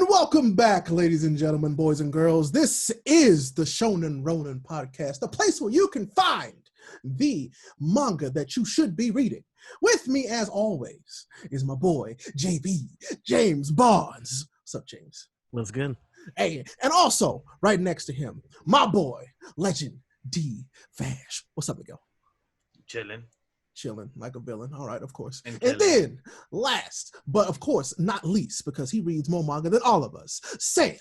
And welcome back, ladies and gentlemen, boys and girls. This is the Shonen Ronin podcast, the place where you can find the manga that you should be reading. With me, as always, is my boy, JB, James Barnes. What's up, James? What's good? Hey, and also, right next to him, my boy, Legend D. Vash. What's up, Miguel? Chilling like a villain. All right, of course. And then, last, but of course, not least, because he reads more manga than all of us, Sam,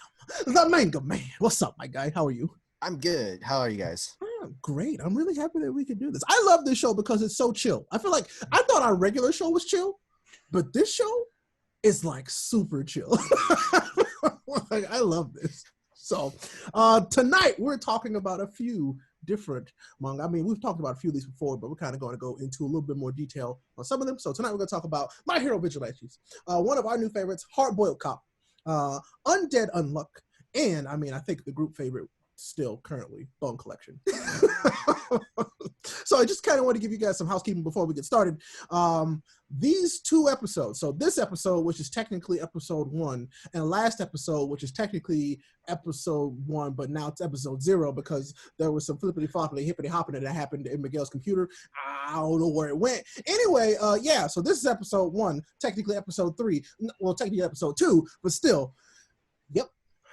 the Manga Man. What's up, my guy? How are you? I'm good. How are you guys? Great. I'm really happy that we can do this. I love this show because it's so chill. I feel like I thought our regular show was chill, but this show is like super chill. Like, I love this. So tonight we're talking about a few different manga. I mean, we've talked about a few of these before, but we're kind of going to go into a little bit more detail on some of them. So tonight we're going to talk about My Hero Vigilantes, one of our new favorites, Hard-Boiled Cop, Undead Unluck, and I mean, I think the group favorite still currently, Bone Collection. So I just kind of want to give you guys some housekeeping before we get started. These two episodes, so this episode, which is technically episode 1, and last episode, which is technically episode 1, but now it's episode 0 because there was some flippity-floppity, hippity-hoppity that happened in Miguel's computer. I don't know where it went. Anyway, yeah, so this is episode 1, technically episode 3, well, technically episode 2, but still, yep.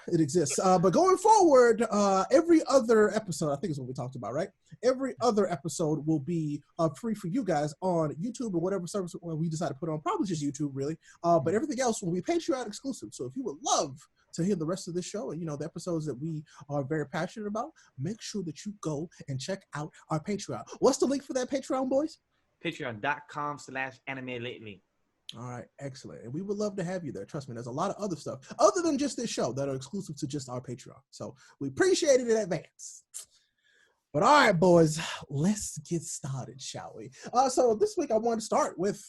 It exists. But going forward, every other episode, I think is what we talked about, right? Every other episode will be free for you guys on YouTube or whatever service we decide to put on. Probably just YouTube, really. But everything else will be Patreon exclusive. So if you would love to hear the rest of this show and, you know, the episodes that we are very passionate about, make sure that you go and check out our Patreon. What's the link for that Patreon, boys? Patreon.com/animelately. All right, excellent. And we would love to have you there. Trust me, there's a lot of other stuff other than just this show that are exclusive to just our Patreon. So we appreciate it in advance. But all right, boys, let's get started, shall we? So this week I want to start with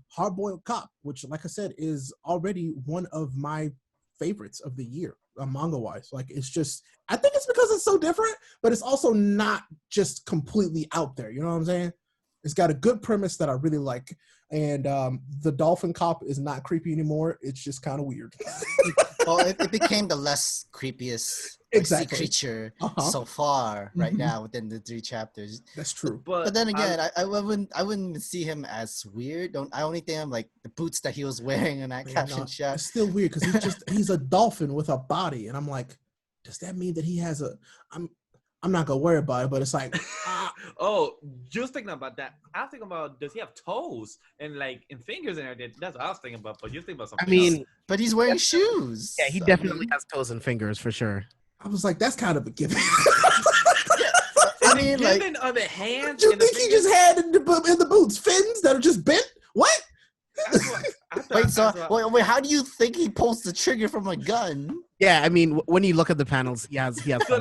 Hard-Boiled Cop, which, like I said, is already one of my favorites of the year, manga-wise. Like, it's just, I think it's because it's so different, but it's also not just completely out there. You know what I'm saying? It's got a good premise that I really like. And the dolphin cop is not creepy anymore. It's just kind of weird. Well, it became the less creepiest sea creature so far right now within the 3 chapters. That's true. But then again, I wouldn't see him as weird. I only think of like the boots that he was wearing in that caption shot. It's still weird because he's a dolphin with a body. And I'm like, does that mean that he has I'm not gonna worry about it, but it's like, Oh, just thinking about that. I was thinking about, does he have toes and fingers and everything? That's what I was thinking about. But you're thinking about something else. But he's wearing shoes. Yeah, he definitely has toes and fingers for sure. I was like, that's kind of a given. I mean, like, are the hands? You think he just had in the boots fins that are just bent? What? Wait, how do you think he pulls the trigger from a gun? Yeah, I mean, when you look at the panels, he has. So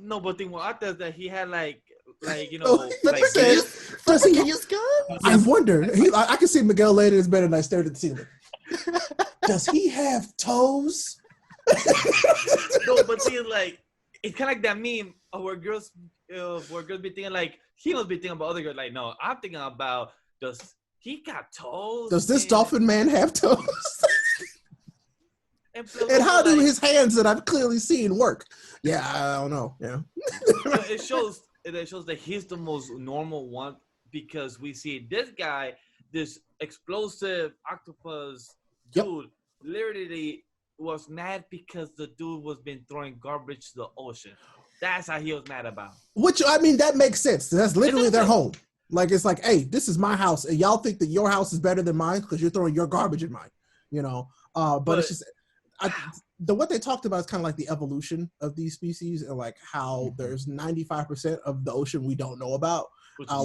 no, but thing what I thought that he had does he use guns? I wonder. I can see Miguel laying in his bed and I stared at the ceiling. Does he have toes? No, but see, it's kind of like that meme where girls be thinking he must be thinking about other girls. Like, no, I'm thinking about, does he got toes? Does this dolphin man have toes? And how do his hands that I've clearly seen work? Yeah, I don't know. Yeah. It shows that he's the most normal one because we see this guy, this explosive octopus dude, literally was mad because the dude was been throwing garbage to the ocean. That's how he was mad about. Which, I mean, that makes sense. That's literally their home. Like, it's like, hey, this is my house, and y'all think that your house is better than mine because you're throwing your garbage in mine, you know? But it's just... what they talked about is kind of like the evolution of these species and like how there's 95% of the ocean we don't know about,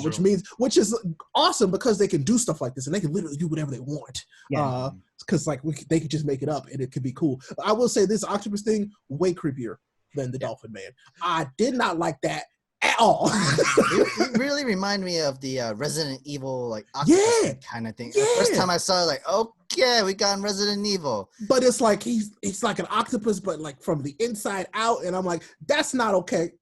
which is awesome because they can do stuff like this and they can literally do whatever they want. Yeah. Because they could just make it up and it could be cool. I will say this octopus thing way creepier than the dolphin man. I did not like that at all. It really reminded me of the Resident Evil octopus kind of thing. The first time I saw it, okay, we got Resident Evil. But it's like he's like an octopus, but like from the inside out, and I'm like, that's not okay.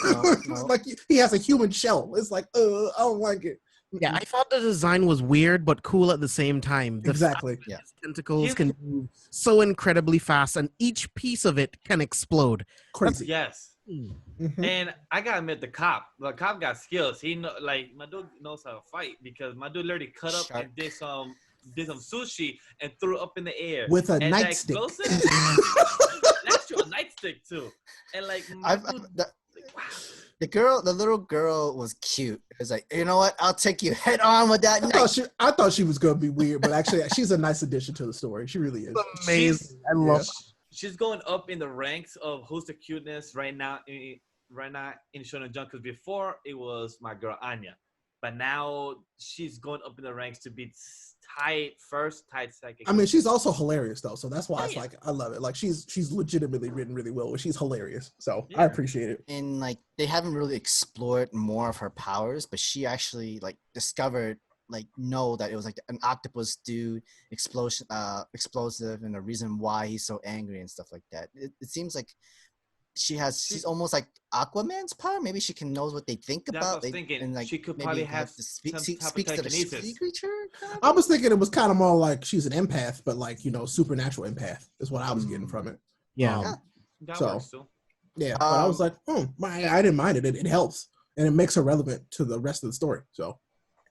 No. Like he has a human shell. It's like, I don't like it. Yeah, I thought the design was weird but cool at the same time. The Exactly. fact that his tentacles can move so incredibly fast, and each piece of it can explode. Crazy. Yes. Mhm. And I gotta admit, the cop got skills. He know, like, my dude knows how to fight, because my dude literally cut up and did some sushi and threw it up in the air With a and nightstick. That's your nightstick too. And like, the little girl was cute. It was like, you know what? I'll take you head on with that. I thought she was gonna be weird, but actually, she's a nice addition to the story. She really is. Amazing. I love. She's going up in the ranks of who's the cuteness right now in Shonen Jump, because before it was my girl Anya, but now she's going up in the ranks to be tied second. I mean, she's also hilarious though, so that's why it's like I love it. Like she's legitimately written really well. She's hilarious, so I appreciate it. And like they haven't really explored more of her powers, but she actually like discovered that it was like an octopus dude explosive and the reason why he's so angry and stuff like that. It seems like she's almost like Aquaman's power. Maybe she can knows what they think about. I was thinking, and like she could probably have speaks to the sea creature. I was thinking it was kind of more like she's an empath, but like supernatural empath is what I was getting from it. Yeah. That works too. Yeah, but I was like, I didn't mind it. It helps, and it makes her relevant to the rest of the story. So.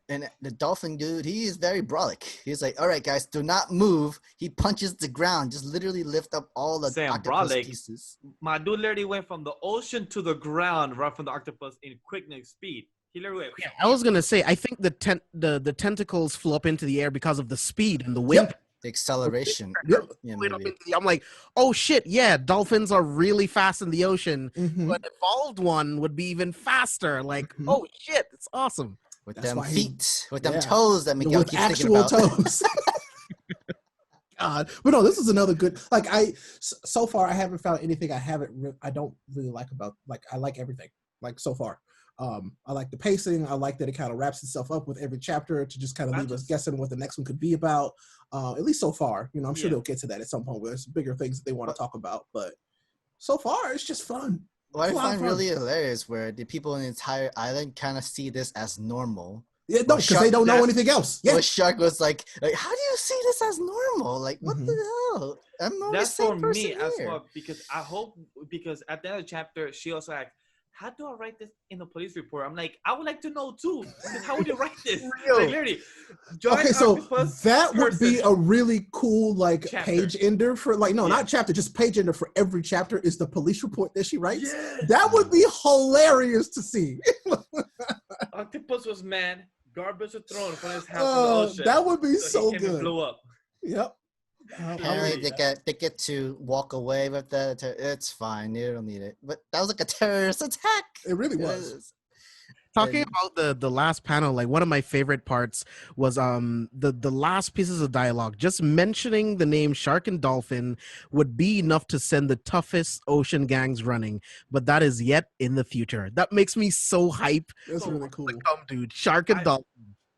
And the dolphin dude, he is very brolic. He's like, all right, guys, do not move. He punches the ground, just literally lift up all the octopus pieces. My dude literally went from the ocean to the ground right from the octopus in quickness speed. He literally went. Yeah, I was gonna say, I think the tentacles flew up into the air because of the speed and the wind. Yep. The acceleration. Yep. I'm like, oh shit, yeah, dolphins are really fast in the ocean, but evolved one would be even faster. Like, oh shit, it's awesome. With them feet, with them toes that Miguel keeps actual thinking about. Toes. God, but no, this is another good. Like so far, I haven't found anything I don't really like about. Like I like everything. Like so far, I like the pacing. I like that it kind of wraps itself up with every chapter to just kind of leave us guessing what the next one could be about. At least so far, I'm sure they'll get to that at some point where there's bigger things that they want to talk about. But so far, it's just fun. What I find really hilarious where the people in the entire island kind of see this as normal. Yeah, no, because they don't know anything else. Yeah. But Shark was like, how do you see this as normal? Like, what the hell? I'm not the same person here. That's for me as well, because at the end of the chapter, she also like, how do I write this in the police report? I'm like, I would like to know too. How would you write this? Like, literally. Okay, so that would be a really cool page ender for not chapter, just page ender for every chapter is the police report that she writes. Yes. That would be hilarious to see. Octopus was mad. Garbage was thrown in front of his house in the ocean. That would be so good. And blew up. Yep. Apparently they get to walk away with that. It's fine. They don't need it. But that was like a terrorist attack. It really was. Talking about the last panel, like one of my favorite parts was the last pieces of dialogue. Just mentioning the name Shark and Dolphin would be enough to send the toughest ocean gangs running, but that is yet in the future. That makes me so hype. That's really cool. Like, come, dude, Shark and Dolphin.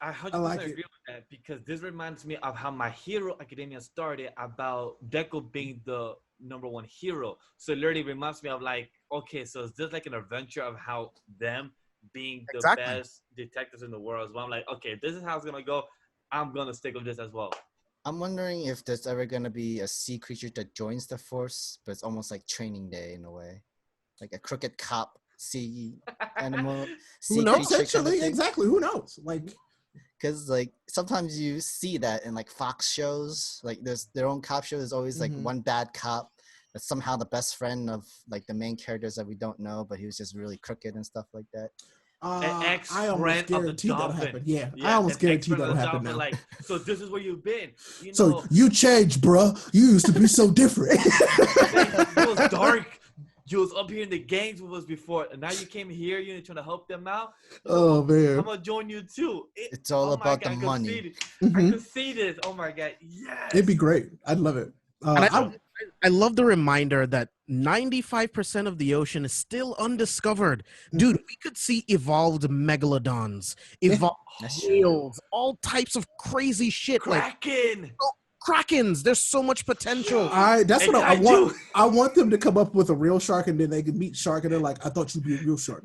I 100% agree with that because this reminds me of how My Hero Academia started about Deku being the #1 hero. So it literally reminds me of like, okay, so is this like an adventure of how them being the best detectives in the world as well? I'm like, okay, this is how it's gonna go. I'm gonna stick with this as well. I'm wondering if there's ever gonna be a sea creature that joins the force, but it's almost like Training Day in a way, like a crooked cop sea animal. Who knows? Actually, exactly. Who knows? Like. Because like sometimes you see that in like Fox shows, like there's their own cop show. There's always like one bad cop that's somehow the best friend of like the main characters that we don't know, but he was just really crooked and stuff like that. I almost guarantee that'll happen. Yeah, I almost guarantee that'll happen now. Like, so this is where you've been. So you changed, bro. You used to be so different. It was dark. You was up here in the gangs with us before, and now you came here. You're trying to help them out. Oh man, I'm gonna join you too. It's all about the money. I can see this. Oh my god, yes. It'd be great. I'd love it. I love the reminder that 95% of the ocean is still undiscovered. Dude, we could see evolved megalodons, evolved whales, all types of crazy shit. Kraken. Krakens, there's so much potential. That's what I want. I want them to come up with a real shark, and then they can meet shark, and they're like, "I thought you'd be a real shark."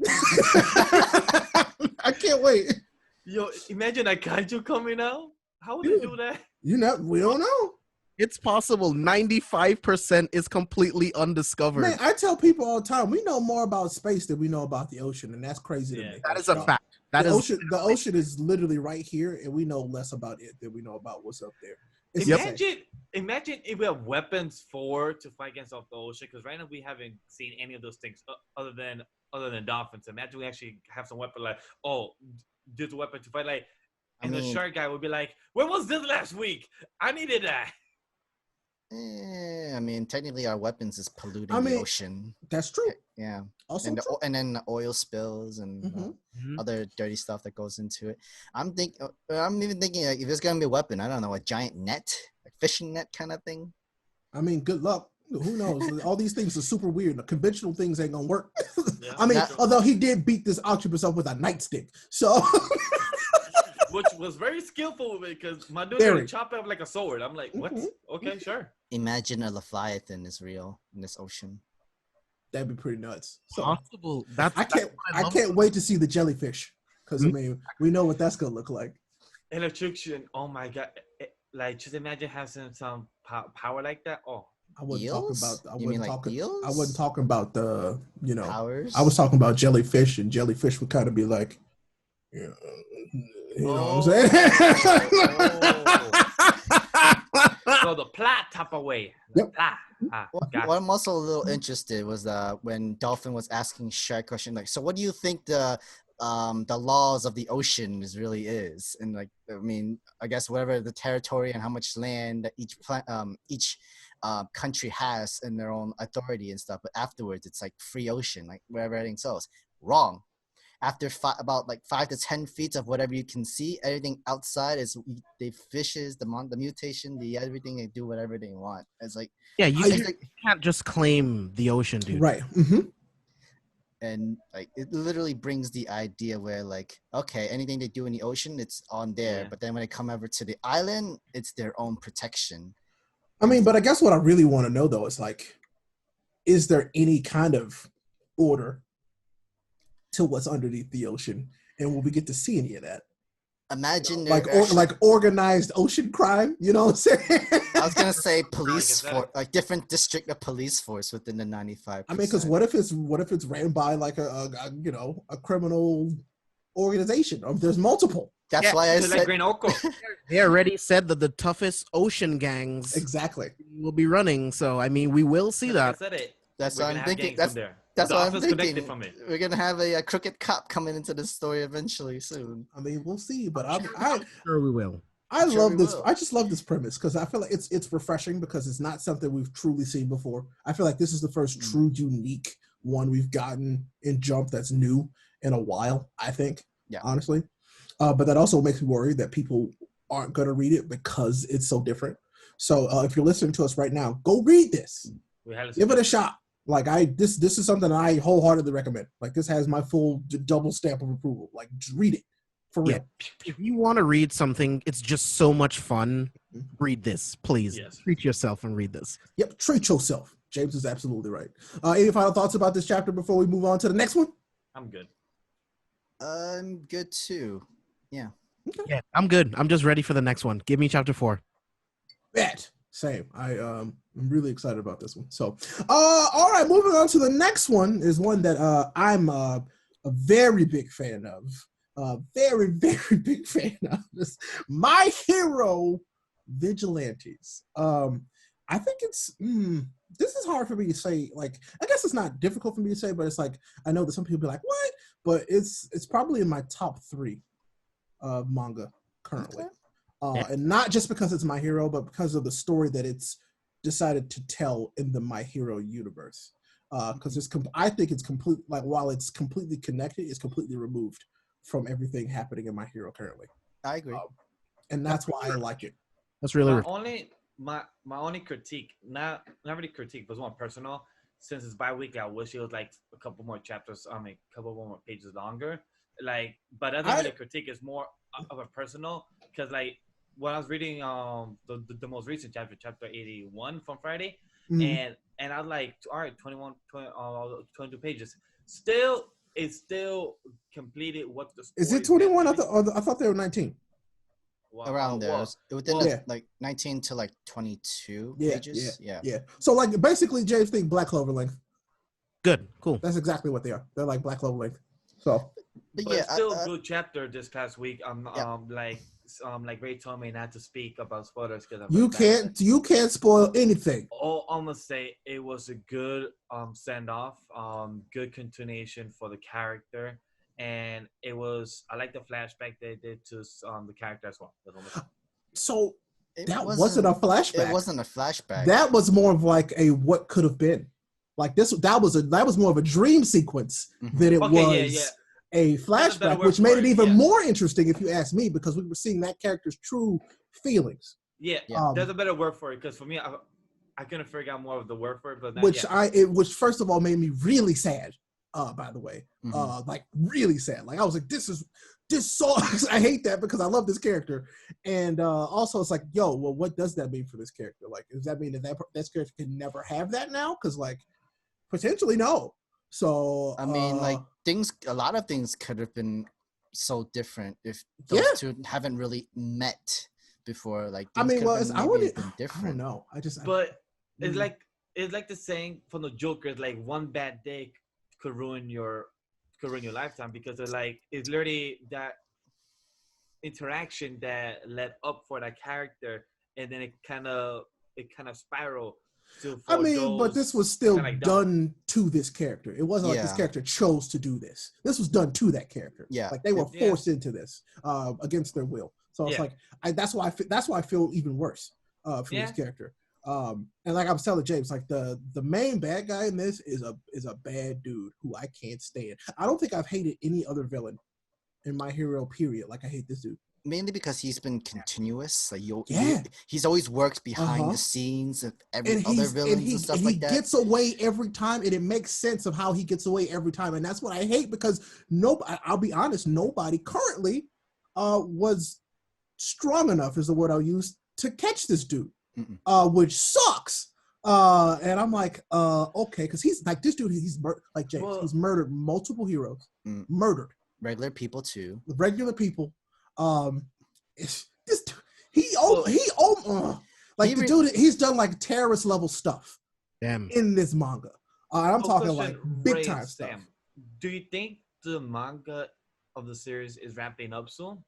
I can't wait. Yo, imagine a kaiju coming out. How would they do that? We don't know. It's possible. 95% is completely undiscovered. Man, I tell people all the time, we know more about space than we know about the ocean, and that's crazy to me. That is a fact. The ocean is literally right here, and we know less about it than we know about what's up there. Imagine if we have weapons to fight against off the ocean, because right now we haven't seen any of those things other than dolphins. Imagine we actually have some weapon like, there's a weapon to fight like, and the shark guy would be like, "Where was this last week? I needed that." I mean, technically, our weapons is polluting the ocean. That's true. Yeah. Also, and then the oil spills and other dirty stuff that goes into it. I'm even thinking like, if there's gonna be a weapon, I don't know, a giant net, like fishing net kind of thing. I mean, good luck. Who knows? All these things are super weird. The conventional things ain't gonna work. Yeah. I mean, although he did beat this octopus up with a nightstick, so. Which was very skillful with it, because my dude would chop it up like a sword. I'm like, what? Okay, sure. Imagine a Leviathan is real in this ocean. That'd be pretty nuts. So, possible. I can't wait to see the jellyfish, because I mean, we know what that's gonna look like. Electrocution. Oh my god! Like, just imagine having some power like that. Oh, I wasn't eels? talking about the powers. I was talking about jellyfish, and jellyfish would kind of be like, you know what I'm saying? So the plot type of way. Yep. What I'm also a little interested was when Dolphin was asking Shark question, like, so what do you think the laws of the ocean really is? And like, I mean, I guess whatever the territory and how much land that each country has in their own authority and stuff, but afterwards it's like free ocean, like wherever everything goes. Wrong. After about 5 to 10 feet of whatever you can see, everything outside is the fishes, the mutation, the everything. They do whatever they want. It's like you can't just claim the ocean, dude. Right. And like it literally brings the idea where like, okay, anything they do in the ocean, it's on there. Yeah. But then when they come over to the island, it's their own protection. I mean, but I guess what I really want to know though is like, is there any kind of order to what's underneath the ocean, and will we get to see any of that? Imagine like organized ocean crime. You know what I'm saying? I was gonna say police force, like different district of police force within the 95%. I mean, because what if it's ran by like a criminal organization? Or there's multiple. That's why I said they already said that the toughest ocean gangs will be running. So I mean, we will see that. That's what I'm thinking. That's what I'm thinking. From it. We're gonna have a crooked cop coming into this story eventually soon. I mean, we'll see, but I'm sure we will. I love this. I just love this premise because I feel like it's refreshing because it's not something we've truly seen before. I feel like this is the first true unique one we've gotten in Jump that's new in a while. I think, honestly, but that also makes me worry that people aren't gonna read it because it's so different. So if you're listening to us right now, go read this. Give it a shot. Like this is something I wholeheartedly recommend. Like this has my full double stamp of approval. Like just read it for real. If you want to read something, it's just so much fun. Read this, please. Yes. Treat yourself and read this. Yep, treat yourself. James is absolutely right. Any final thoughts about this chapter before we move on to the next one? I'm good. I'm good too. Yeah. Okay. Yeah, I'm good. I'm just ready for the next one. Give me chapter 4. Bet. Same. I'm really excited about this one. So, all right, moving on to the next one is one that I'm a very big fan of. Very, very big fan of this. My Hero Vigilantes. I think it's this is hard for me to say. Like, I guess it's not difficult for me to say, but it's like I know that some people be like, "What?" But it's probably in my top 3 of manga currently. Okay. And not just because it's My Hero, but because of the story that it's decided to tell in the My Hero universe. Because I think it's complete. Like while it's completely connected, it's completely removed from everything happening in My Hero currently. I agree, and that's why I like it. That's really my only critique, not really critique, but it's more personal. Since it's bi-weekly, I wish it was like a couple more chapters. I mean, a couple more pages longer. Like, but other than the critique is more of a personal because like. When I was reading the most recent chapter 81 from Friday, and I was like, all right, 22 pages. Still, it still completed what the story Is it 21? meant to be. I thought they were 19. Wow, Around there. well, Within Yeah. like 19 to like 22 Yeah, pages. Yeah. So like basically, James think Black Clover length. Good, cool. That's exactly what they are. They're like Black Clover length. So, But But yeah, it's still a good chapter this past week. Yeah. Like Ray told me not to speak about spoilers because you can't spoil anything. All I'm gonna say, it was a good send off, good continuation for the character, and I like the flashback they did to the character as well. That's all I'm gonna say. So it that wasn't a flashback. It wasn't a flashback. That was more of like a what could have been. Like that was more of a dream sequence than it was a flashback, which made it even more interesting if you ask me, because we were seeing that character's true feelings. Yeah, there's a better word for it, because for me, I couldn't figure out more of the word for it, but which first of all made me really sad. By the way, like really sad. Like I was like, this song. I hate that because I love this character, and also it's like, yo, well, what does that mean for this character? Like, does that mean that this character can never have that now? Because like, potentially no. So I mean, like a lot of things could have been so different if those two haven't really met before. Like, I mean, well, I don't know. But it's like the saying from the Joker, it's like one bad day could ruin your lifetime, because it's literally that interaction that led up for that character, and then it kind of spiraled. I mean, but this was still done to this character. It wasn't like this character chose to do this. This was done to that character. Yeah, like they were forced into this against their will. So it's like that's why I feel even worse for this character. And like I was telling James, like the main bad guy in this is a bad dude who I can't stand. I don't think I've hated any other villain in My Hero period like I hate this dude. Mainly because he's been continuous. Like he's always worked behind the scenes of every other villains and stuff like that. He gets away every time, and it makes sense of how he gets away every time. And that's what I hate, because I'll be honest, nobody currently was strong enough, is the word I'll use, to catch this dude, which sucks. And I'm like, okay, because he's like this dude. He's like James. Well, he's murdered multiple heroes. Murdered regular people too. Regular people. He's done like terrorist level stuff. Damn. In this manga. I'm talking like big time stuff. Sam, do you think the manga of the series is wrapping up soon?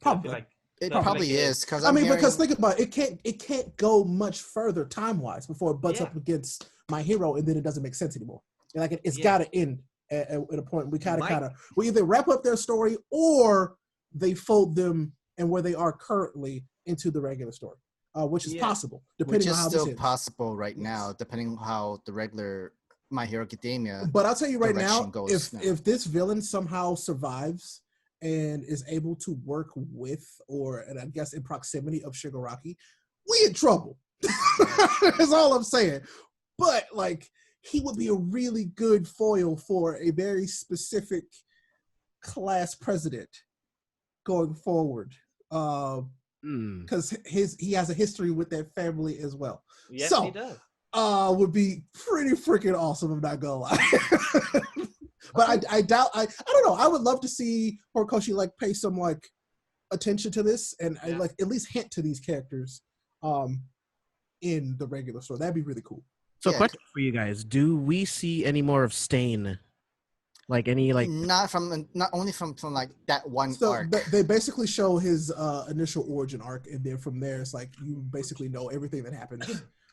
Probably. It probably is, because because think about it, it can't go much further time wise before it butts up against My Hero, and then it doesn't make sense anymore. Like it's got to end at a point. We either wrap up their story or they fold them and where they are currently into the regular story, which is possible, depending on how this is. Which is still possible right now, depending on how the regular My Hero Academia. But I'll tell you right now, if this villain somehow survives and is able to work with, and I guess in proximity of Shigaraki, we in trouble. That's all I'm saying. But like, he would be a really good foil for a very specific class president going forward, because he has a history with that family as well. Yes, so, he does. Would be pretty freaking awesome. I'm not gonna lie. But I doubt. I don't know. I would love to see Horikoshi like pay some like attention to this and like at least hint to these characters, in the regular story. That'd be really cool. So, question for you guys: do we see any more of Stain? Like any not only from like that one arc. They basically show his initial origin arc, and then from there it's like you basically know everything that happens,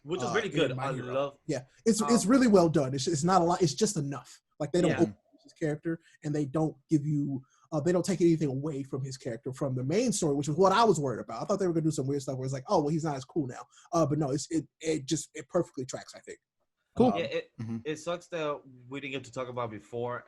which is really good. I love. Yeah, it's really well done. It's not a lot. It's just enough. Like they don't open his character, and they don't give you. They don't take anything away from his character from the main story, which is what I was worried about. I thought they were gonna do some weird stuff where it's like, oh well, he's not as cool now. But no, it perfectly tracks, I think. Cool. It sucks that we didn't get to talk about before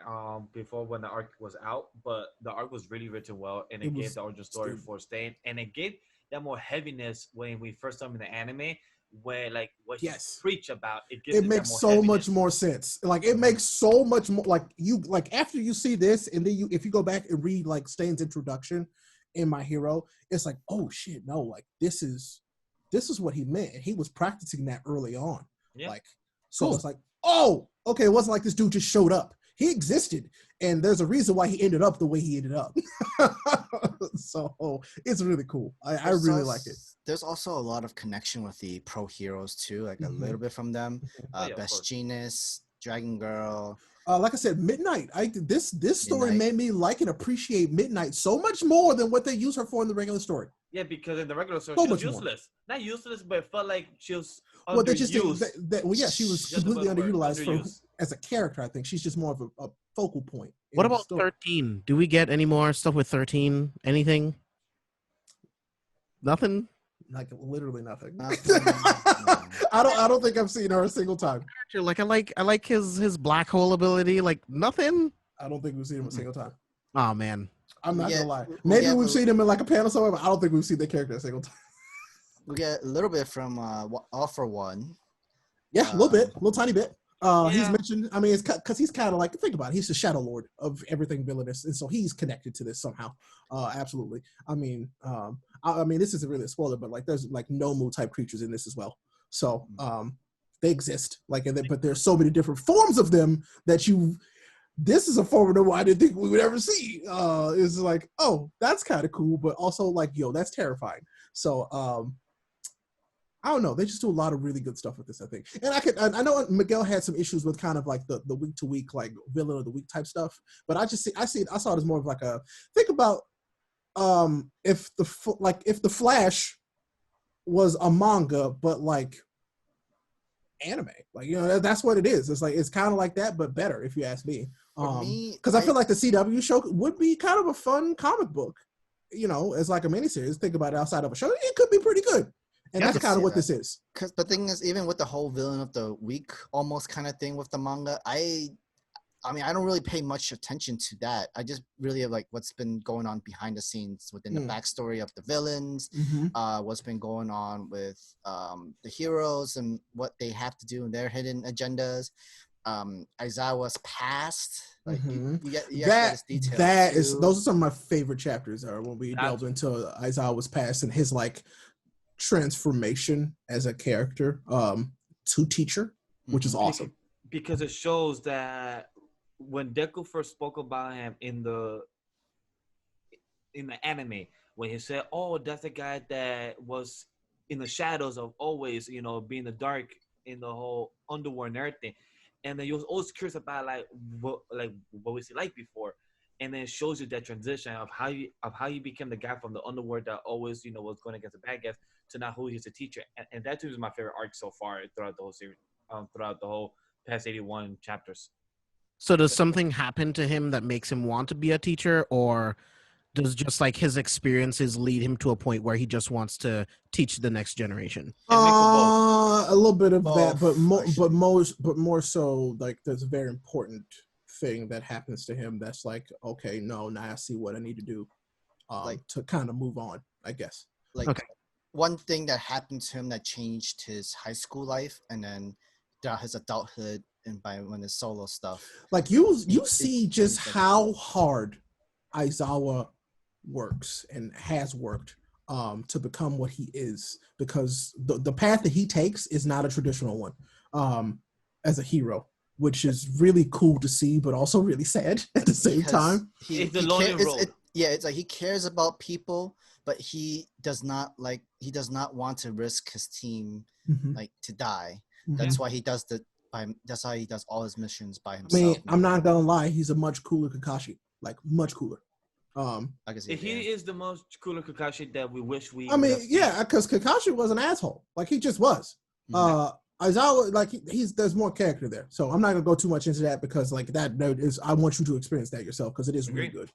when the arc was out, but the arc was really written well, and it gave the origin story for Stain, and it gave that more heaviness when we first saw him in the anime, where like what he preach about, it makes so much more sense. Like it makes so much more like after you see this, and then if you go back and read like Stain's introduction in My Hero, it's like, oh shit, no, like this is what he meant, and he was practicing that early on. Yeah. Like. So it's like, oh, okay, it wasn't like this dude just showed up. he existed, and there's a reason why he ended up the way he ended up. So it's really cool. I really like it. There's also a lot of connection with the pro heroes too, like a little bit from them. Best Genius, Dragon Girl. Like I said, Midnight. This story made me like and appreciate Midnight so much more than what they use her for in the regular story. Yeah, because in the regular story, she was useless. Not useless, but it felt like she was underused. Well, they just she was completely underutilized as a character. I think she's just more of a focal point. What about 13? Do we get any more stuff with 13? Anything? Nothing? Like literally nothing. I don't think I've seen her a single time. Like I like his black hole ability. Like nothing. I don't think we've seen him a single time. Oh man. I'm not gonna lie. Maybe we've seen him in like a panel somewhere, but I don't think we've seen the character a single time. We get a little bit from All for One. Yeah, a little tiny bit. He's mentioned. I mean, it's because he's kind of like, think about it. He's the Shadow Lord of everything villainous, and so he's connected to this somehow. Absolutely. I mean, this isn't really a spoiler, but like, there's like Nomu type creatures in this as well. So they exist. But there's so many different forms of them that this is a form of Nomu I didn't think we would ever see. It's like, oh, that's kind of cool, but also like, yo, that's terrifying. So I don't know. They just do a lot of really good stuff with this, I think. And I know Miguel had some issues with kind of like the week to week, like villain of the week type stuff. But I saw it as more of like think about if the Flash was a manga, but like anime, like, that's what it is. It's like, it's kind of like that, but better, if you ask me. Because I feel like the CW show would be kind of a fun comic book, as like a miniseries. Think about it outside of a show. It could be pretty good. And that's kind of what this is. Because the thing is, even with the whole villain of the week almost kind of thing with the manga, I don't really pay much attention to that. I just really have like what's been going on behind the scenes within the backstory of the villains, what's been going on with the heroes and what they have to do in their hidden agendas. Aizawa's past, like you get this detail. Those are some of my favorite chapters. Are when we delve into Aizawa's past and his like transformation as a character to teacher, which is awesome because it shows that when Deku first spoke about him in the anime, when he said, "Oh, that's the guy that was in the shadows of always, being the dark in the whole underworld and everything," and then he was always curious about what was he like before, and then it shows you that transition of how you became the guy from the underworld that always was going against the bad guys to now who he's a teacher, and that too is my favorite arc so far throughout the whole series, throughout the whole past 81 chapters. So does something happen to him that makes him want to be a teacher, or does just like his experiences lead him to a point where he just wants to teach the next generation? A little bit of that, but more so like there's a very important thing that happens to him that's like, okay, now I see what I need to do to kind of move on, I guess. One thing that happened to him that changed his high school life and then his adulthood and when his solo stuff. Like you see just how hard Aizawa works and has worked to become what he is, because the path that he takes is not a traditional one as a hero, which is really cool to see, but also really sad at the same time. It's the lonely road. It's like he cares about people, but he does not want to risk his team to die. That's why he does that's how he does all his missions by himself. I mean, I'm not gonna lie, he's a much cooler Kakashi. Like much cooler. I can see he is the most cooler Kakashi that we wish we. I mean, yeah, because Kakashi was an asshole. Like he just was. Aizawa, like there's more character there. So I'm not gonna go too much into that because like that is, I want you to experience that yourself because it is really good.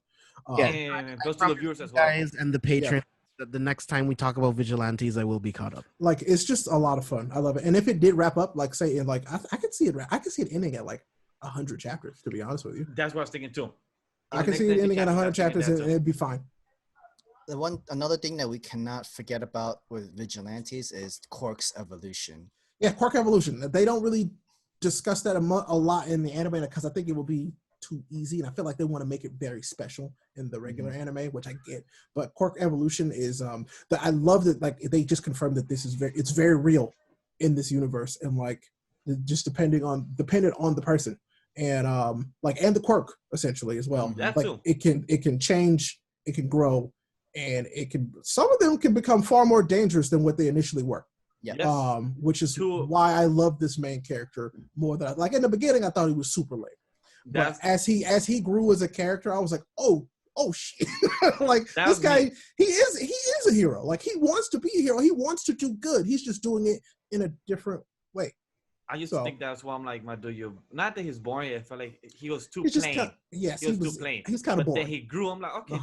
And goes to the viewers as well. Guys and the patrons. The next time we talk about Vigilantes, I will be caught up. Like it's just a lot of fun. I love it. And if it did wrap up, like say in like I could see it ending at like 100 chapters. To be honest with you, that's what I was thinking too. I can see it ending at 100 chapters and it'd be fine. Another thing that we cannot forget about with Vigilantes is Quark's evolution. Yeah, Quark evolution. They don't really discuss that a lot in the anime because I think it will be too easy, and I feel like they want to make it very special in the regular anime, which I get. But Quark evolution is I love that like they just confirmed that it's very real in this universe, and like just dependent on the person. and and the quirk essentially as well. That Like too. it can change, it can grow, and some of them can become far more dangerous than what they initially were. Yeah. Yes. Which is why I love this main character more than like in the beginning I thought he was super lame. But as he grew as a character, I was like, oh shit. Like this guy, he is a hero. Like he wants to be a hero. He wants to do good. He's just doing it in a different way. I used to think that's why I'm like, my dude, you not that he's boring. I felt like he was too plain. Yes, he was too plain. He was kind of boring. Then he grew. I'm like, okay,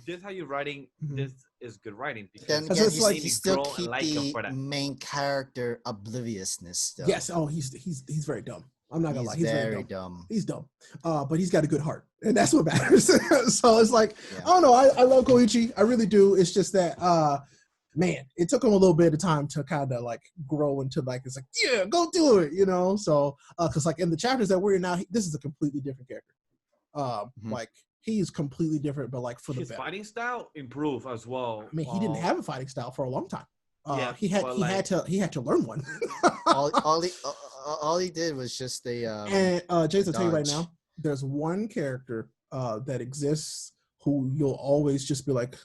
this is how you're writing. Mm-hmm. This is good writing. Then again, you still keep the main character obliviousness still. Yes. Oh, he's very dumb. I'm not gonna lie. He's very dumb. He's dumb. But he's got a good heart, and that's what matters. So it's like, I don't know. I love Koichi. I really do. It's just that, man, it took him a little bit of time to kind of like grow into like, it's like, yeah, go do it, you know? So, because like in the chapters that we're in now, this is a completely different character. Like he's completely different, but like for the better. His fighting style improved as well. I mean, he didn't have a fighting style for a long time. He had to learn one. all he did was just and Jason, I'll tell you right now, there's one character that exists who you'll always just be like,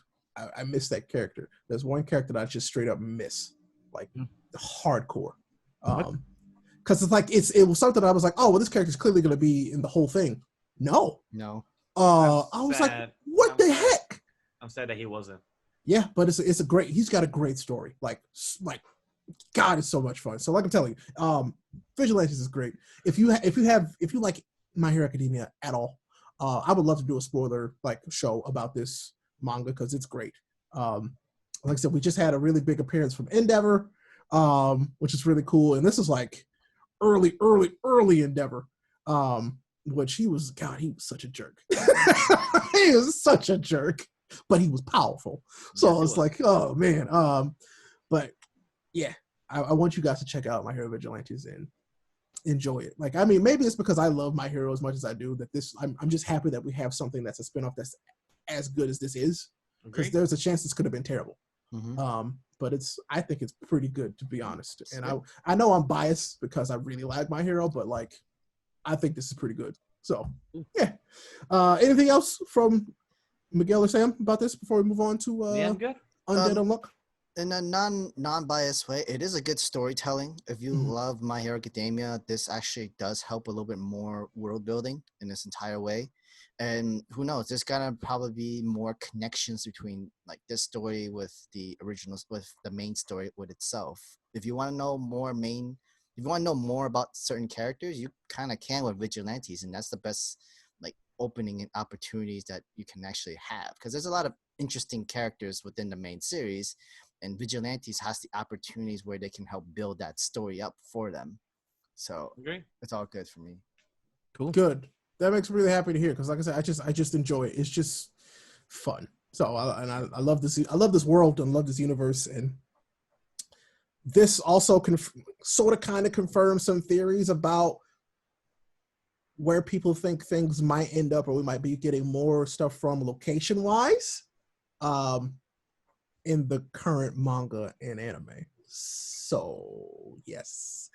I miss that character. There's one character that I just straight up miss, like hardcore. Because it's like it was something I was like, oh well, this character's clearly gonna be in the whole thing. No. I was like, what the heck? I'm sad that he wasn't. Yeah, but he's got a great story. Like God, it's so much fun. So like I'm telling you, Vigilantes is great. If you like My Hero Academia at all, I would love to do a spoiler like show about this manga because it's great. Like I said, we just had a really big appearance from Endeavor, which is really cool. And this is like early Endeavor, which he was such a jerk. He was such a jerk, but he was powerful. So it's like, oh man. But yeah, I want you guys to check out My Hero Vigilantes and enjoy it. Like, I mean, maybe it's because I love My Hero as much as I do that I'm just happy that we have something that's a spinoff that's as good as this is, because there's a chance this could have been terrible. But I think it's pretty good, to be honest. And I know I'm biased because I really like My Hero, but like I think this is pretty good. So yeah. Anything else from Miguel or Sam about this before we move on to Undead Unluck? In a non-biased way, it is a good storytelling. If you love My Hero Academia, this actually does help a little bit more world building in this entire way. And who knows, there's gonna probably be more connections between like this story with the originals, with the main story with itself. If you want to know more about certain characters, you kind of can with Vigilantes, and that's the best like opening and opportunities that you can actually have, because there's a lot of interesting characters within the main series, and Vigilantes has the opportunities where they can help build that story up for them. So it's all good for me. Cool. Good. That makes me really happy to hear, because like I said, I just enjoy it. It's just fun. So I love this. I love this world and love this universe. And this also sort of kind of confirms some theories about where people think things might end up, or we might be getting more stuff from location wise in the current manga and anime. So yes,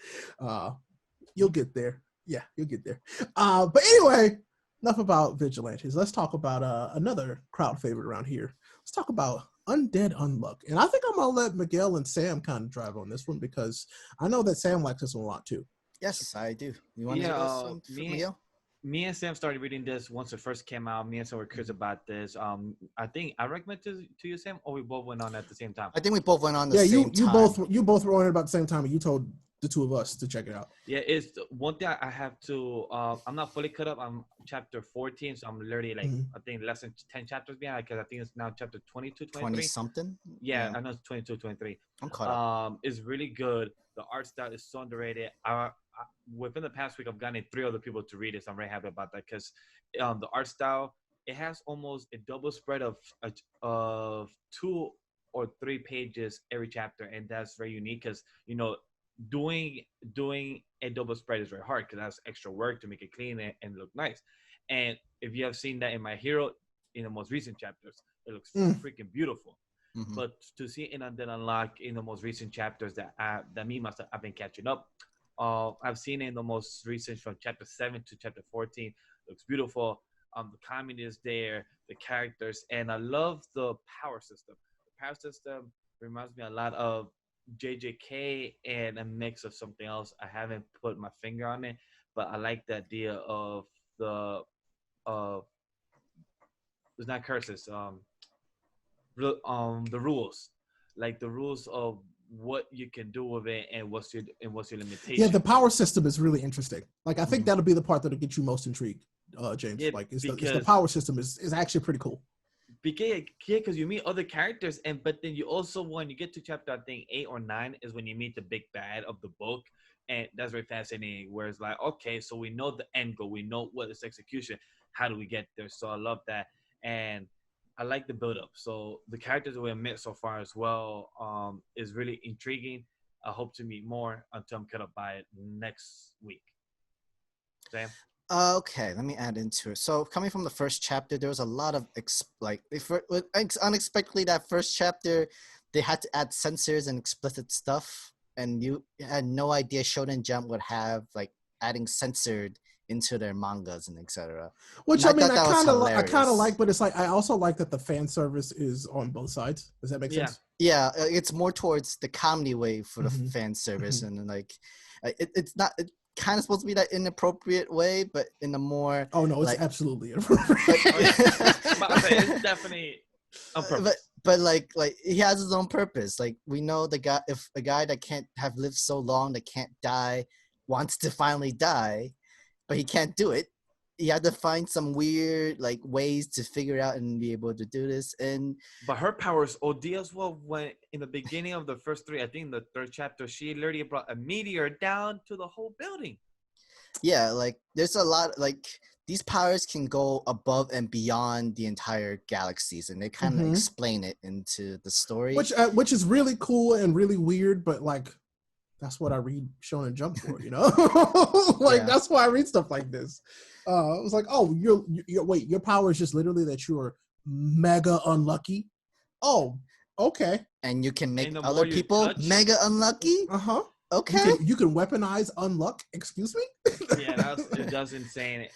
you'll get there. Yeah, you'll get there. But anyway, enough about Vigilantes. Let's talk about another crowd favorite around here. Let's talk about Undead Unluck. And I think I'm going to let Miguel and Sam kind of drive on this one, because I know that Sam likes this one a lot too. Yes, I do. You want to do this one, Miguel? Me and Sam started reading this once it first came out. Me and Sam were curious about this. I think I recommended to you, Sam, or we both went on at the same time. I think we both went on the same time. You both were on it about the same time, and you told the two of us to check it out. Yeah, it's one thing I have to. I'm not fully caught up. I'm chapter 14, so I'm literally like I think less than 10 chapters behind, because I think it's now chapter 22, 23. 20 something. Yeah, I know it's 22, 23. I'm caught up. It's really good. The art style is so underrated. Within the past week, I've gotten 3 other people to read it, so I'm very happy about that, because the art style, it has almost a double spread of 2 or 3 pages every chapter, and that's very unique, because doing a double spread is very hard, because that's extra work to make it clean and look nice. And if you have seen that in My Hero in the most recent chapters, it looks freaking beautiful. But to see in Undead Unluck in the most recent chapters that me myself I've been catching up, I've seen it in the most recent from chapter 7 to chapter 14. Looks beautiful. The comedy is there, the characters, and I love the power system. The power system reminds me a lot of JJK and a mix of something else. I haven't put my finger on it, but I like the idea of the it's not curses. The rules, like the rules of what you can do with it and what's your limitation. Yeah, the power system is really interesting. Like, I think that'll be the part that'll get you most intrigued, James. Yeah, like, it's the power system is actually pretty cool. Because you meet other characters, but then you also, when you get to chapter, I think 8 or 9 is when you meet the big bad of the book, and that's very fascinating. Where it's like, okay, so we know the end goal, we know what is execution. How do we get there? So I love that, and I like the build up. So the characters that we met so far as well is really intriguing. I hope to meet more until I'm caught up by it next week. Sam? Okay, let me add into it. So coming from the first chapter, there was a lot of unexpectedly that first chapter, they had to add censors and explicit stuff, and you had no idea Shonen Jump would have like adding censored into their mangas and etc. Which I mean, I kind of like, but it's like I also like that the fan service is on both sides. Does that make sense? Yeah, it's more towards the comedy way for the fan service, and like it's not. Kind of supposed to be that inappropriate way, but in a more it's absolutely inappropriate. It's definitely on purpose. But like he has his own purpose. Like we know the guy, if a guy that can't have lived so long that can't die wants to finally die, but he can't do it. He had to find some weird like ways to figure out and be able to do this. But her powers OD as well. When in the beginning of the first 3, I think the 3rd chapter, she literally brought a meteor down to the whole building. Yeah, like there's a lot like these powers can go above and beyond the entire galaxies, and they kind of explain it into the story, which is really cool and really weird, but like that's what I read Shonen Jump for, you know? That's why I read stuff like this. It was like, oh, wait, your power is just literally that you're mega unlucky. Oh, okay. And you can make other people mega unlucky? Uh-huh. Okay. You can weaponize unluck. Excuse me? Yeah, that's insane.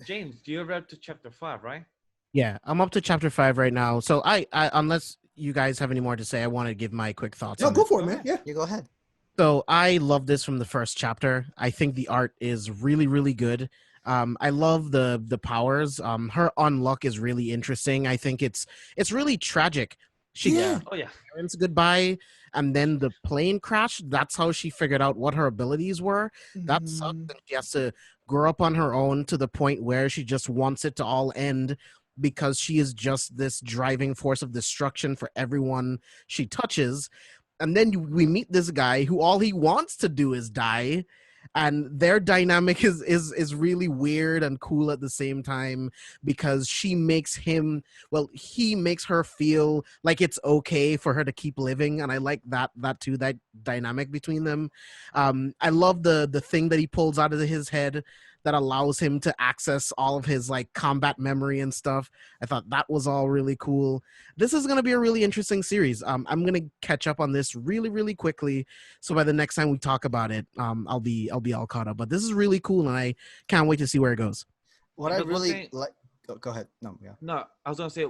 James, you're up to chapter 5, right? Yeah, I'm up to chapter 5 right now. So I unless you guys have any more to say, I want to give my quick thoughts. No, go for it, man. Yeah. You go ahead. So I love this from the first chapter. I think the art is really, really good. I love the powers. Her unluck is really interesting. I think it's really tragic. She parents goodbye, and then the plane crashed. That's how she figured out what her abilities were. That sucked, and she has to grow up on her own to the point where she just wants it to all end because she is just this driving force of destruction for everyone she touches. And then we meet this guy who all he wants to do is die. And their dynamic is really weird and cool at the same time because he makes her feel like it's okay for her to keep living. And I like that too, that dynamic between them. I love the thing that he pulls out of his head that allows him to access all of his like combat memory and stuff. I thought that was all really cool. This is going to be a really interesting series. I'm going to catch up on this really, really quickly. So by the next time we talk about it, I'll be all caught up, but this is really cool. And I can't wait to see where it goes. What I really like, go ahead. No, I was going to say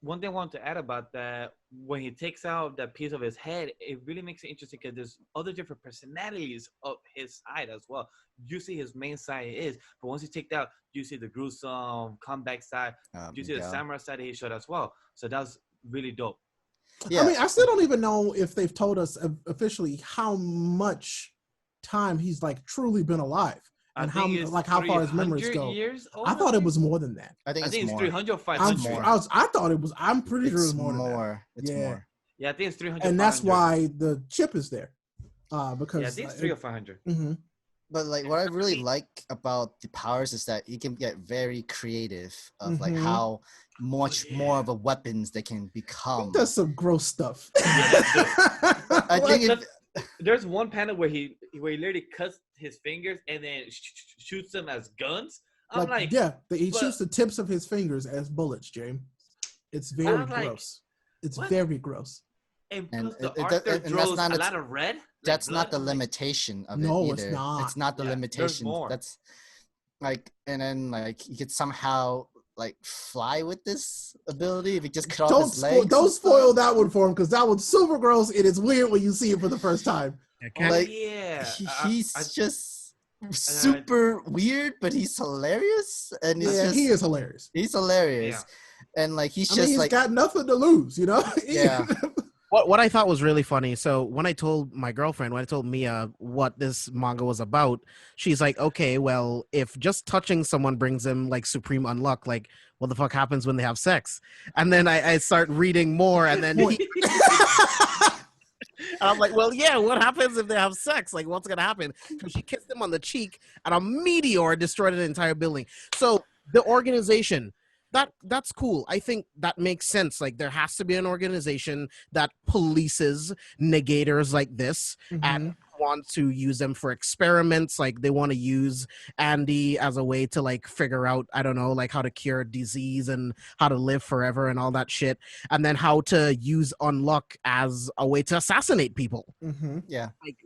one thing I wanted to add about that. When he takes out that piece of his head, it really makes it interesting because there's other different personalities of his side as well. You see his main side is, but once you take that out, you see the gruesome comeback side. You see the samurai side that he showed as well. So that's really dope. Yeah. I mean, I still don't even know if they've told us officially how much time he's like truly been alive. And how far his memories go. I thought it was more than that. I think it's more. 300 or 500. I thought it was. I'm pretty sure it's more. It's more. Yeah, I think it's 300. And that's why the chip is there. Because I think it's 300 or 500. Mm-hmm. But like, what I really like about the powers is that you can get very creative of like how much more of a weapons they can become. He does some gross stuff. I think there's one panel where he literally cuts his fingers and then shoots them as guns. He shoots the tips of his fingers as bullets, James. It's very gross. It's very gross. And And plus, the it art does- there and that's draws not a its- lot of red. like That's blood. not the I'm like, limitation of No, it it's either. not. It's not the Yeah, there's limitation. more. That's like, and then like you could somehow like fly with this ability if you just cut off his legs. Don't and spoil stuff. that one for him because that one's super gross and it's weird when you see it for the first time. I oh can't- Like, yeah, He's just super weird, but he's hilarious, and he's Yeah, just he is hilarious. he's hilarious, and like he's I mean, just he's like got nothing to lose, you know? Yeah. What I thought was really funny. So when I told my girlfriend, when I told Mia what this manga was about, she's like, "Okay, well, if just touching someone brings them like supreme unluck, like what the fuck happens when they have sex?" And then I start reading more, and then Boy. and I'm like, "Well, yeah, what happens if they have sex? Like, what's gonna happen?" Because she kissed him on the cheek, and a meteor destroyed an entire building. So the organization. That's cool. I think that makes sense. Like there has to be an organization that polices negators like this and want to use them for experiments. Like they want to use Andy as a way to like figure out, I don't know, like how to cure disease and how to live forever and all that shit. And then how to use unluck as a way to assassinate people. yeah. Like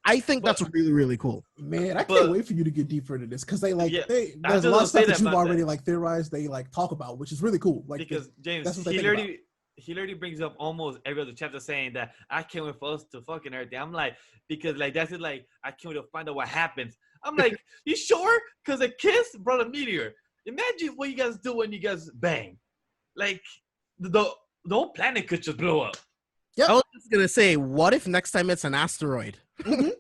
I think that's really, really cool. Man, I can't But- wait for you to get deeper into this because they like Yeah, they I there's was a lot gonna of say stuff that that you've about already that. like theorized, they like talk about, which is really cool. Like because James, that's what they he think about. literally brings up almost every other chapter saying that I can't wait for us to fucking everything. I'm like, because like that's it, like I can't wait to find out what happens. I'm like, you sure? Because a kiss brought a meteor. Imagine what you guys do when you guys bang. Like the whole planet could just blow up. Yep. I was just gonna say, what if next time it's an asteroid? Mhm.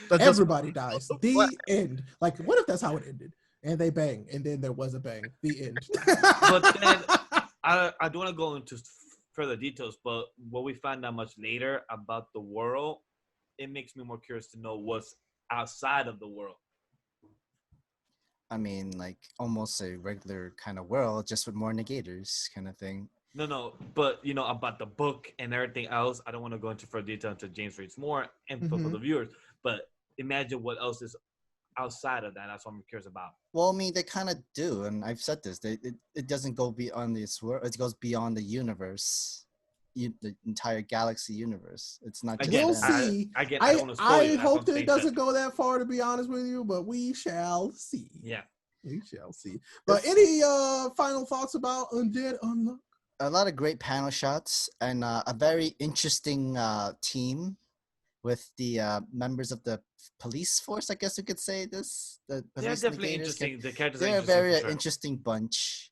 That just- Everybody dies. The What? end. Like, what if that's how it ended? And they bang, and then there was a bang. The end. But then I don't want to go into further details, but what we find out much later about the world, it makes me more curious to know what's outside of the world. I mean, like almost a regular kind of world, just with more negators, kind of thing. No, but you know about the book and everything else. I don't want to go into further detail until James reads more info for the viewers. But imagine what else is outside of that. That's what I'm curious about. Well, I mean, they kind of do, and I've said this. It doesn't go beyond this world. It goes beyond the universe, the entire galaxy universe. It's not just Again, We'll them. see. I don't want to spoil you. I That's what hope I'm that it saying, doesn't go that far, to be honest with you, but we shall see. Yeah. We shall see. But any final thoughts about Undead Unluck? A lot of great panel shots and a very interesting team with the members of the police force. I guess you could say this. The They're police definitely negators. interesting. The characters They're are a very for sure. interesting bunch.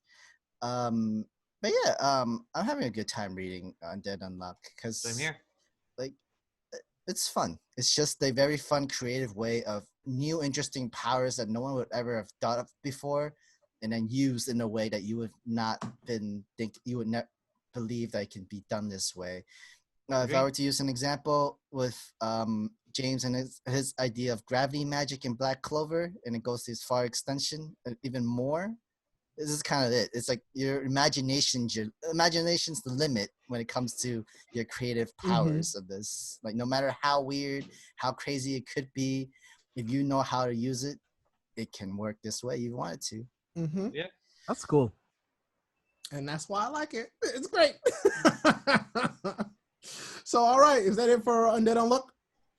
But yeah, I'm having a good time reading Undead Unluck because Same here. like it's fun. It's just a very fun, creative way of new, interesting powers that no one would ever have thought of before, and then used in a way that you would not believe that it can be done this way. If I were to use an example with James and his idea of gravity magic in Black Clover, and it goes to its far extension, even more. This is kind of it. It's like your imagination's the limit when it comes to your creative powers of this. Like no matter how weird, how crazy it could be, if you know how to use it, it can work this way you want it to. Yeah. That's cool. And that's why I like it. It's great. So, all right. Is that it for Undead Unluck?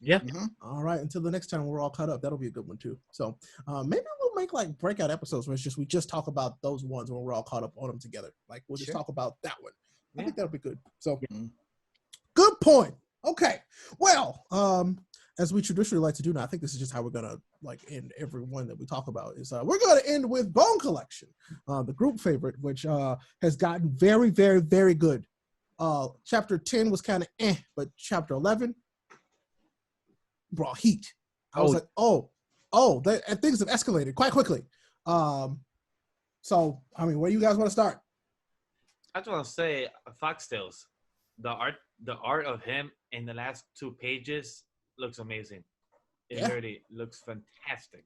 Yeah. All right. Until the next time we're all caught up. That'll be a good one, too. So, maybe we'll make like breakout episodes where we just talk about those ones when we're all caught up on them together. Like, we'll just talk about that one. I think that'll be good. So, good point. Okay. Well, as we traditionally like to do now, I think this is just how we're gonna like end every one that we talk about. Is we're gonna end with Bone Collection, the group favorite, which has gotten very, very, very good. Chapter 10 was kind of but chapter 11 brought heat. I was like, and things have escalated quite quickly. So I mean, where do you guys want to start? I just want to say, Foxtails, the art of him in the last 2 pages looks amazing. It literally looks fantastic.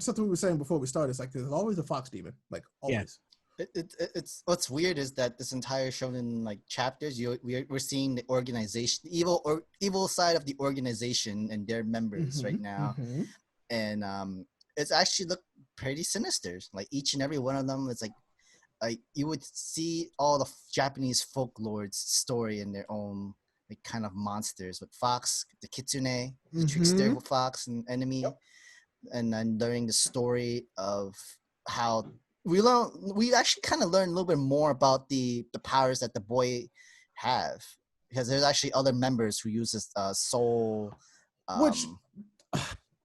Something we were saying before we started is like there's always a fox demon, like always. It's what's weird is that this entire shonen like chapters, we're seeing the organization, evil side of the organization and their members right now, and it's actually looked pretty sinister. Like each and every one of them, it's like you would see all the Japanese folklore's story in their own like kind of monsters with Fox, the Kitsune, the trickster fox and enemy. Yep. And then learning the story of how we actually kind of learn a little bit more about the powers that the boy have, because there's actually other members who use this soul. Which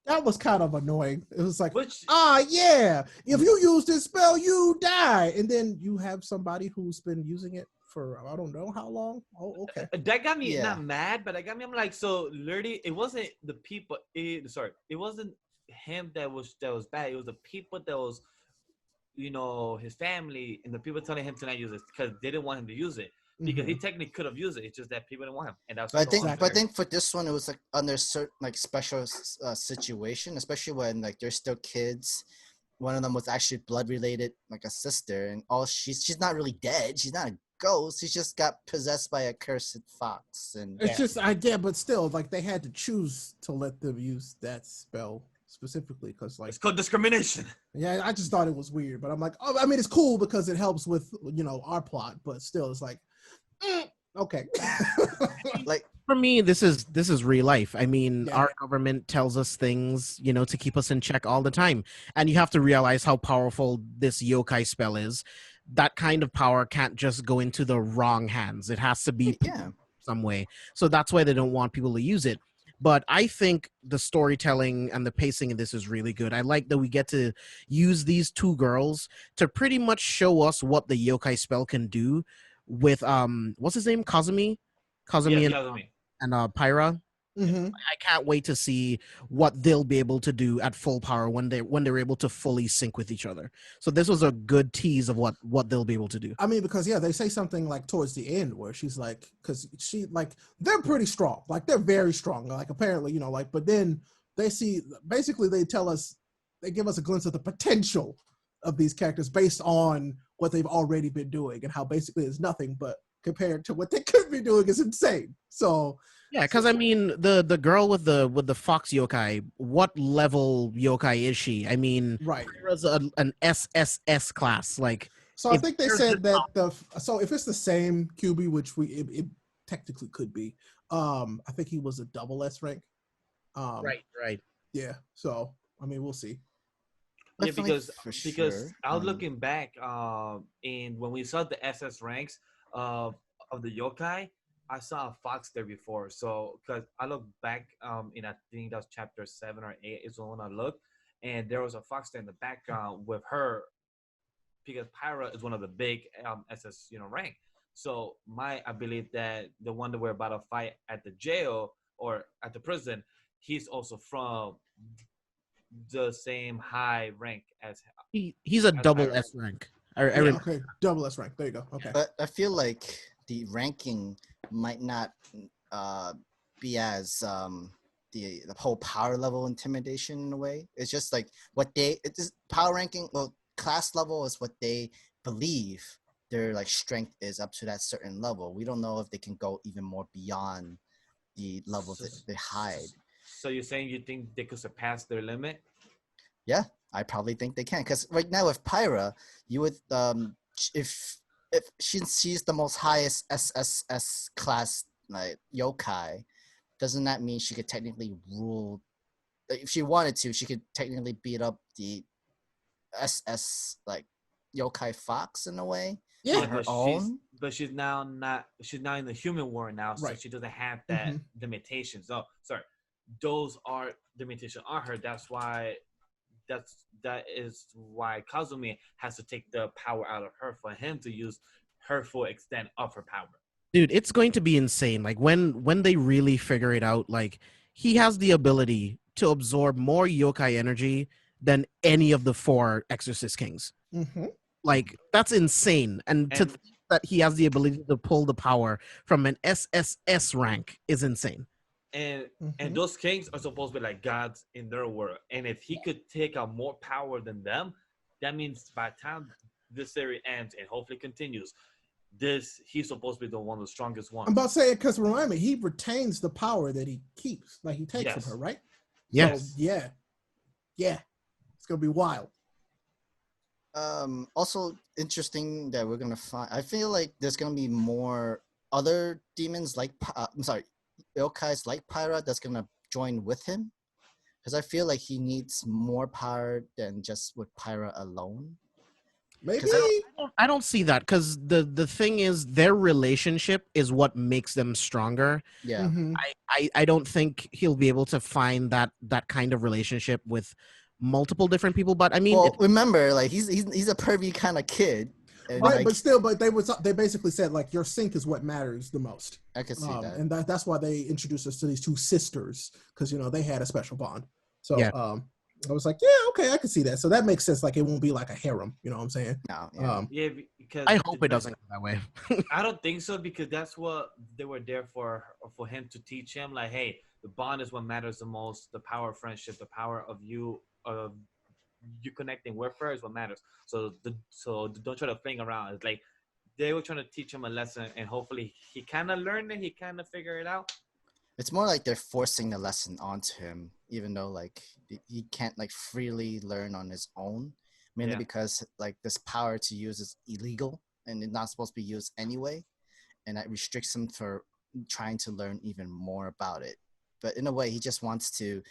that was kind of annoying. It was like, Which yeah, if you use this spell, you die, and then you have somebody who's been using it for I don't know how long. Oh, okay. That got me not mad, but that got me. I'm like, so literally, it wasn't the people. It wasn't him that was bad. It was the people that was, his family and the people telling him to not use it because they didn't want him to use it. Because he technically could have used it. It's just that people didn't want him, and that's. But I think for this one, it was like under certain like special situation, especially when like they're still kids. One of them was actually blood related, like a sister, and she's not really dead. She's not a ghost. She just got possessed by a cursed fox, and it's just but still, like they had to choose to let them use that spell specifically because like it's called discrimination. Yeah, I just thought it was weird, but I'm like, I mean, it's cool because it helps with our plot, but still, it's like. Okay. Like for me, this is real life. I mean, our government tells us things, to keep us in check all the time. And you have to realize how powerful this yokai spell is. That kind of power can't just go into the wrong hands. It has to be some way. So that's why they don't want people to use it. But I think the storytelling and the pacing in this is really good. I like that we get to use these two girls to pretty much show us what the yokai spell can do with what's his name, Kazumi and Pyra. I can't wait to see what they'll be able to do at full power when they're able to fully sync with each other. So this was a good tease of what they'll be able to do. I mean, because they say something like towards the end where she's like, because she like they're pretty strong, like they're very strong, like apparently but then they tell us, they give us a glimpse of the potential of these characters based on what they've already been doing and how basically it's nothing, but compared to what they could be doing is insane. So because I mean the girl with the fox yokai, what level yokai is she? I mean, Pyra's an SSS class. Like, so I think they said that so if it's the same QB, which it technically could be, I think he was a double S rank. Right. Yeah. So I mean, we'll see. Yeah, because I was looking back, and when we saw the SS ranks of the yokai, I saw a fox there before. So because I looked back, in I think that was chapter 7 or 8 is the one I looked, and there was a fox there in the background with her, because Pyra is one of the big SS rank. So I believe that the one that we're about to fight at the jail or at the prison, he's also from the same high rank as he's a double Pyra. S rank. Okay, double S rank. There you go. Okay, but I feel like the ranking might not be as the whole power level intimidation in a way. It's just like power ranking. Well, class level is what they believe their like strength is up to that certain level. We don't know if they can go even more beyond the levels that they hide. So you're saying you think they could surpass their limit? Yeah, I probably think they can. Because right now with Pyra, you would if she's the most highest SSS class like yokai, doesn't that mean she could technically rule? If she wanted to, she could technically beat up the SS like yokai fox in a way. Yeah, on her own. She's now in the human world now, so she doesn't have that limitation. So those are limitations on her. That is why Kazumi has to take the power out of her for him to use her full extent of her power. Dude, it's going to be insane. Like when they really figure it out, like he has the ability to absorb more yokai energy than any of the 4 Exorcist Kings. Like that's insane. And to think that he has the ability to pull the power from an SSS rank is insane. And those kings are supposed to be like gods in their world. And if he could take out more power than them, that means by the time this series ends and hopefully continues, he's supposed to be the one of the strongest ones. I'm about to say it because remind me, he retains the power that he keeps, like he takes from her, right? Yes. So, yeah, it's gonna be wild. Also interesting that we're gonna find. I feel like there's gonna be more other demons like yokais like Pyra that's gonna join with him? Because I feel like he needs more power than just with Pyra alone. Maybe. I don't see that because the thing is their relationship is what makes them stronger. Yeah. Mhm. I don't think he'll be able to find that kind of relationship with multiple different people. But I mean, Well, remember, like he's a pervy kind of kid. And Right, like, but still, they basically said like your sync is what matters the most. I could see that. And that's why they introduced us to these two sisters because they had a special bond. So Yeah. I was like, yeah, okay, I can see that. So that makes sense. Like it won't be like a harem. You know what I'm saying? No, yeah. Yeah, because I hope it doesn't go that way. I don't think so because that's what they were there for him to teach him. Like, hey, the bond is what matters the most. The power of friendship, the power of you connecting with her is what matters. So don't try to fling around. It's like they were trying to teach him a lesson, and hopefully he kind of learned it. He kind of figured it out. It's more like they're forcing the lesson onto him, even though like he can't like freely learn on his own. Mainly because like this power to use is illegal and it's not supposed to be used anyway, and that restricts him for trying to learn even more about it. But in a way, he just wants to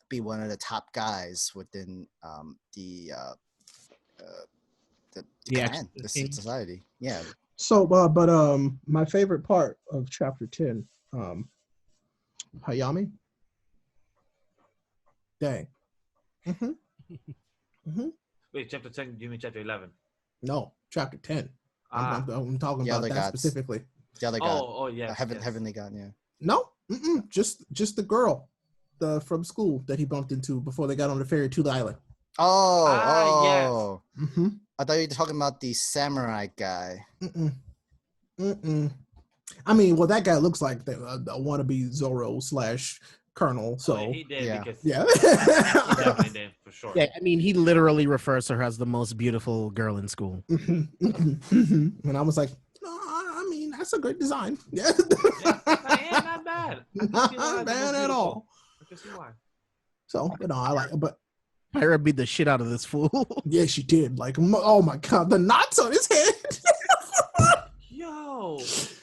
be one of the top guys within the clan, the society. Yeah. So, but my favorite part of chapter 10, Hayami. Dang. Wait, chapter 10? You mean chapter 11? No, chapter 10. I'm talking The about other that gods. specifically. The other god. Oh yeah. Heavenly god, yeah. No, just the girl, from school that he bumped into before they got on the ferry to the island. Oh. Yes. I thought you were talking about the samurai guy. I mean, well, that guy looks like a wannabe Zoro / Colonel. So he did because yeah. he definitely did for sure. Yeah, I mean, he literally refers to her as the most beautiful girl in school. And I was like, no, I mean, that's a great design. Yeah, not bad. Not bad at all. I can see why. So, but no, I like it. But Pyra beat the shit out of this fool. yeah, she did. Like, oh my god, the knots on his head. Yo, it's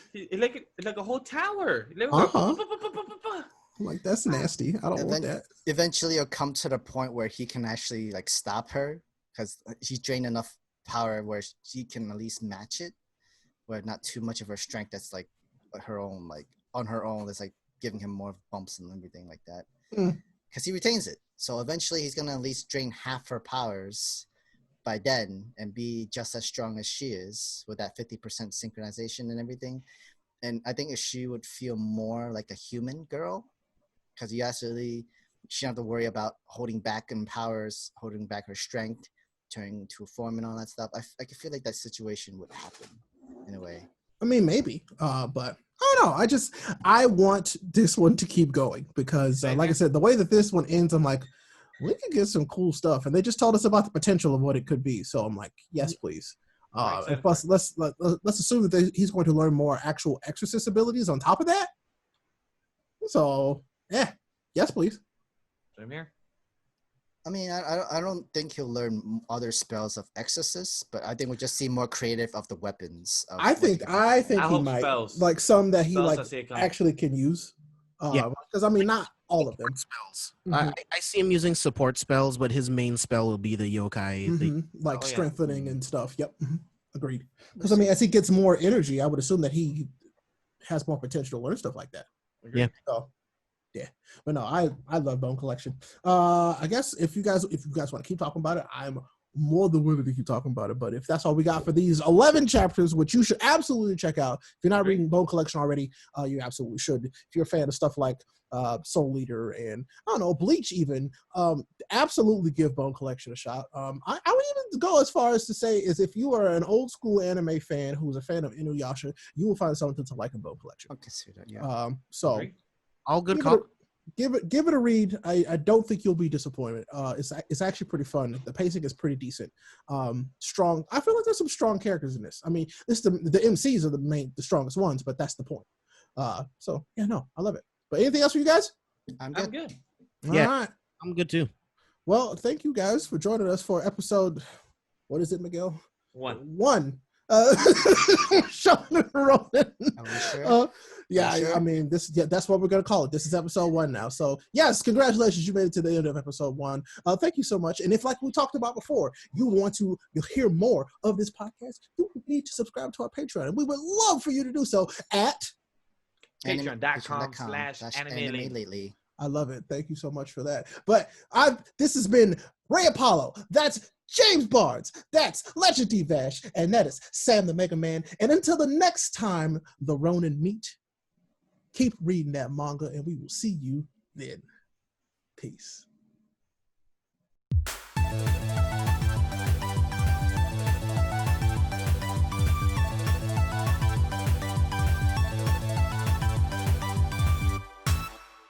like a whole tower. Like, that's nasty. I don't want that. Eventually, it'll come to the point where he can actually like stop her because she's drained enough power where she can at least match it, where not too much of her strength that's like her own, like on her own, that's like giving him more bumps and everything like that. Because he retains it. So eventually, he's gonna at least drain half her powers by then and be just as strong as she is with that 50% synchronization and everything. And I think if she would feel more like a human girl, because she don't have to worry about holding back in powers, holding back her strength, turning into a form and all that stuff. I can feel like that situation would happen in a way. I mean, maybe, but I don't know. I want this one to keep going because, like I said, the way that this one ends, I'm like, we could get some cool stuff. And they just told us about the potential of what it could be. So I'm like, yes, please. And plus, let's assume that he's going to learn more actual exorcist abilities on top of that. So, yeah, yes, please. Same here. I mean, I don't think he'll learn other spells of exorcists, but I think we'll just see more creative of the weapons. I think he might spells. like some that he Spells like actually can use. Because I mean, not all of them. Spells. I see him using support spells, but his main spell will be the yokai. Like strengthening and stuff. Yep. Agreed. Because I mean, as he gets more energy, I would assume that he has more potential to learn stuff like that. Yeah. So, yeah. But no, I love Bone Collection. I guess if you guys want to keep talking about it, I'm more than willing to keep talking about it. But if that's all we got for these 11 chapters, which you should absolutely check out. If you're not reading Bone Collection already, you absolutely should. If you're a fan of stuff like Soul Eater and I don't know, Bleach even, absolutely give Bone Collection a shot. I would even go as far as to say is if you are an old school anime fan who's a fan of Inuyasha, you will find something to like in Bone Collection. I can see that, yeah. So all good call. Give it a read. I don't think you'll be disappointed. It's actually pretty fun. The pacing is pretty decent. Strong. I feel like there's some strong characters in this. I mean, the MCs are the strongest ones, but that's the point. So yeah, no, I love it. But anything else for you guys? I'm good. All right. I'm good too. Well, thank you guys for joining us for episode. What is it, Miguel? 1. 1 Shonen Ronin. Are we sure? Yeah, Sure? I mean, that's what we're gonna call it. This is episode 1 now. So yes, congratulations, you made it to the end of episode 1. Thank you so much. And if, like we talked about before, you'll hear more of this podcast, you need to subscribe to our Patreon, and we would love for you to do so at patreon.com/anime lately. I love it. Thank you so much for that. But this has been RayApollo. That's James Barnes. That's Legend D-Vash. And that is Sam the Mega Man. And until the next time the Ronin meet, keep reading that manga, and we will see you then. Peace.